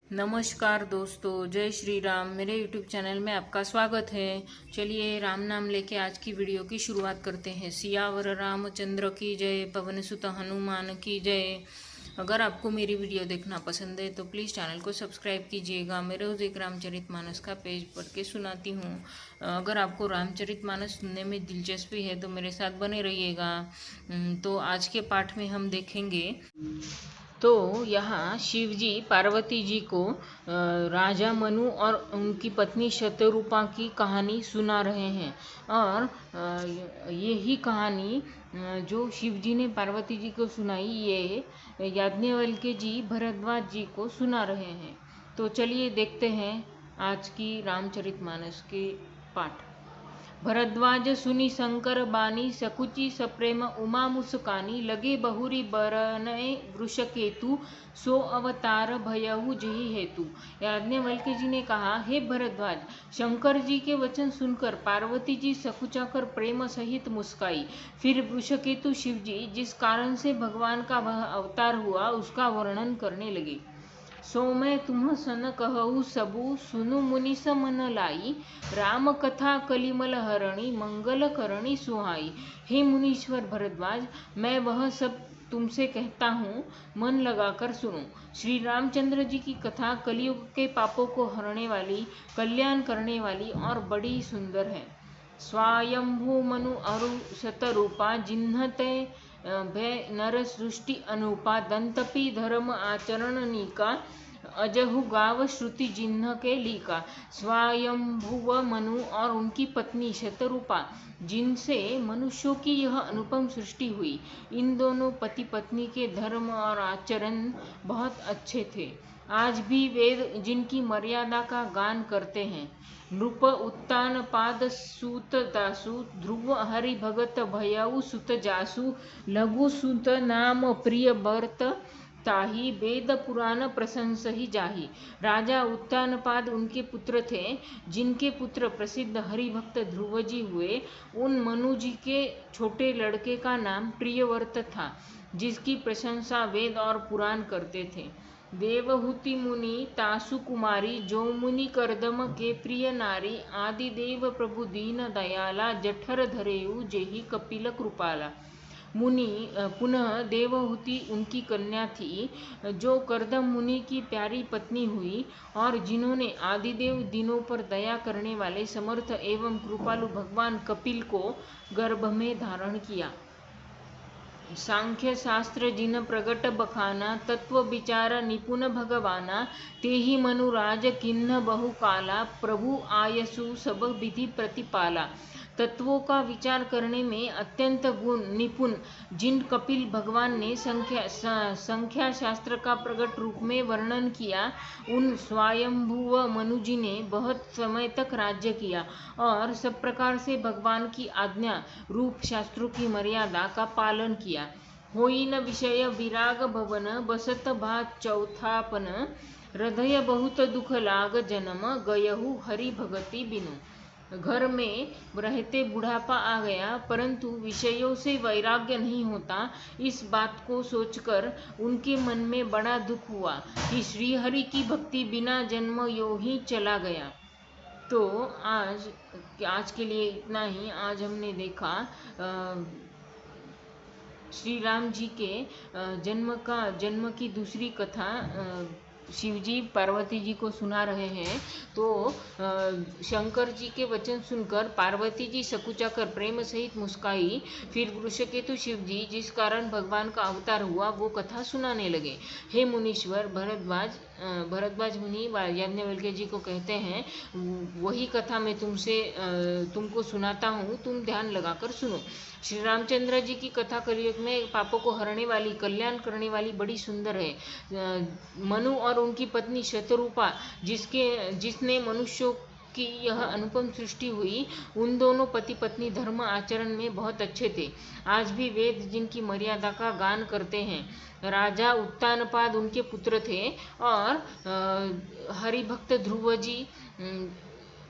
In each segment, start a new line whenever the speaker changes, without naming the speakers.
नमस्कार दोस्तों, जय श्री राम। मेरे यूट्यूब चैनल में आपका स्वागत है। चलिए राम नाम लेके आज की वीडियो की शुरुआत करते हैं। सियावर रामचंद्र की जय, पवन सुत हनुमान की जय। अगर आपको मेरी वीडियो देखना पसंद है तो प्लीज़ चैनल को सब्सक्राइब कीजिएगा। मैं रोज़ एक रामचरितमानस का पेज पढ़ के सुनाती हूँ। अगर आपको रामचरितमानस सुनने में दिलचस्पी है तो मेरे साथ बने रहिएगा। तो आज के पाठ में हम देखेंगे। तो यहाँ शिवजी पार्वती जी को राजा मनु और उनकी पत्नी शतरूपा की कहानी सुना रहे हैं। और यही कहानी जो शिवजी ने पार्वती जी को सुनाई, ये याज्ञवल्क्य जी भरद्वाज जी को सुना रहे हैं। तो चलिए देखते हैं आज की रामचरितमानस के पाठ। भरद्वाज सुनि शंकर बानी, सकुचि सप्रेम उमा मुस्कानी। लगे बहुरी बरनय वृषकेतु, सो अवतार भयहु जेहि हेतु। याज्ञवल्क्य जी ने कहा, हे भरद्वाज, शंकर जी के वचन सुनकर पार्वती जी सकुचाकर प्रेम सहित मुस्काई। फिर वृषकेतु शिव जी जिस कारण से भगवान का वह अवतार हुआ उसका वर्णन करने लगे। सो मैं तुम सन कहु सबु, सुनु मुनिस मन लाई। राम कथा कलिमल हरणी, मंगल करणी सुहाई। हे मुनीश्वर भरद्वाज, मैं वह सब तुमसे कहता हूँ, मन लगाकर सुनो। श्री रामचंद्र जी की कथा कलयुग के पापों को हरने वाली, कल्याण करने वाली और बड़ी सुंदर है। स्वायंभू मनु अरु शतरूपा, जिन्हते भय नर सृष्टि अनुपा। दंतपि धर्म आचरण नीका, अजहु गाव श्रुति जिन्ह के लीका। स्वायंभुव मनु और उनकी पत्नी शतरूपा, जिनसे मनुष्यों की यह अनुपम सृष्टि हुई, इन दोनों पति पत्नी के धर्म और आचरण बहुत अच्छे थे। आज भी वेद जिनकी मर्यादा का गान करते हैं। नृप उत्तान पाद सूत दासु, ध्रुव हरि भगत भयउ सुत जासु। लघु सुत नाम प्रिय बर्त ताही, वेद पुराण प्रशंस ही जाही। राजा उत्तानपाद उनके पुत्र थे, जिनके पुत्र प्रसिद्ध हरिभक्त ध्रुव जी हुए। उन मनु जी के छोटे लड़के का नाम प्रियव्रत था, जिसकी प्रशंसा वेद और पुराण करते थे। देवहूति मुनि तासु कुमारी, जो मुनि करदम के प्रिय नारी। आदिदेव प्रभु दीन दयाला, जठर धरेऊ जेहि कपिल कृपाला। मुनि पुनः देवहूति उनकी कन्या थी, जो करदम मुनि की प्यारी पत्नी हुई, और जिन्होंने आदिदेव दिनों पर दया करने वाले समर्थ एवं कृपालु भगवान कपिल को गर्भ में धारण किया। सांख्य शास्त्र जिन प्रगट बखाना, तत्व विचार निपुण भगवाना। तेहि मनुराज किन्ह बहु काला, प्रभु आयसु सब विधि प्रतिपाला। तत्वों का विचार करने में अत्यंत गुण निपुण जिन कपिल भगवान ने संख्या शास्त्र का प्रगट रूप में वर्णन किया, उन स्वयंभुव मनु जी ने बहुत समय तक राज्य किया और सब प्रकार से भगवान की आज्ञा रूप शास्त्रों की मर्यादा का पालन किया। होई न विषय विराग भवन, बसत भात चौथापन। हृदय बहुत दुख लाग जन्म, गयहु हरि भगति बिनु। घर में रहते बुढ़ापा आ गया, परंतु विषयों से वैराग्य नहीं होता। इस बात को सोचकर उनके मन में बड़ा दुख हुआ कि श्रीहरि की भक्ति बिना जन्म यो ही चला गया। तो आज के लिए इतना ही। आज हमने देखा श्री राम जी के जन्म की दूसरी कथा शिवजी पार्वती जी को सुना रहे हैं। तो शंकर जी के वचन सुनकर पार्वती जी सकुचाकर प्रेम सहित मुस्काई। फिर वृषकेतु शिव जी जिस कारण भगवान का अवतार हुआ वो कथा सुनाने लगे। हे मुनीश्वर भरद्वाज मुनि याज्ञवल्क्य जी को कहते हैं, वही कथा मैं तुमको सुनाता हूँ, तुम ध्यान लगाकर सुनो। श्री रामचंद्र जी की कथा कलयुग में पापों को हरने वाली, कल्याण करने वाली बड़ी सुंदर है। मनु और उनकी पत्नी शतरूपा, जिसने मनुष्यों की यह अनुपम सृष्टि हुई, उन दोनों पति पत्नी धर्म आचरण में बहुत अच्छे थे। आज भी वेद जिनकी मर्यादा का गान करते हैं। राजा उत्तानपाद उनके पुत्र थे और हरिभक्त ध्रुव जी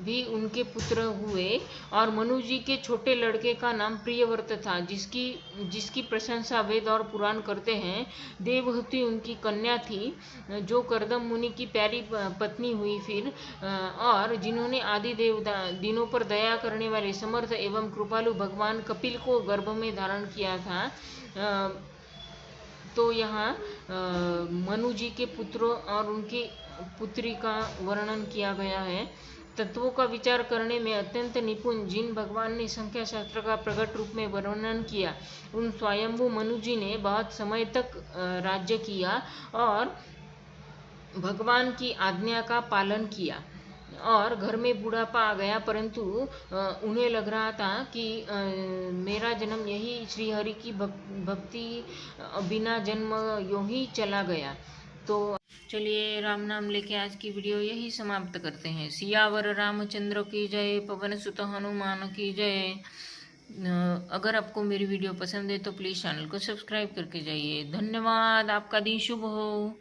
भी उनके पुत्र हुए और मनु जी के छोटे लड़के का नाम प्रियव्रत था, जिसकी प्रशंसा वेद और पुराण करते हैं। देवहूति उनकी कन्या थी, जो करदम मुनि की प्यारी पत्नी हुई फिर, और जिन्होंने आदि दिनों पर दया करने वाले समर्थ एवं कृपालु भगवान कपिल को गर्भ में धारण किया था। तो यहाँ मनु जी के पुत्रों और उनकी पुत्री का वर्णन किया गया है। तत्वों का विचार करने में अत्यंत निपुण जिन भगवान ने संख्या शास्त्र का प्रकट रूप में वर्णन किया, उन स्वयंभू मनु जी ने बहुत समय तक राज्य किया और भगवान की आज्ञा का पालन किया। और घर में बुढ़ापा आ गया, परंतु उन्हें लग रहा था कि मेरा जन्म यही श्रीहरि की भक्ति बिना जन्म यूं ही चला गया। तो चलिए राम नाम लेके आज की वीडियो यही समाप्त करते हैं। सियावर रामचंद्र की जय, पवन सुत हनुमान की जय। अगर आपको मेरी वीडियो पसंद है तो प्लीज़ चैनल को सब्सक्राइब करके जाइए। धन्यवाद। आपका दिन शुभ हो।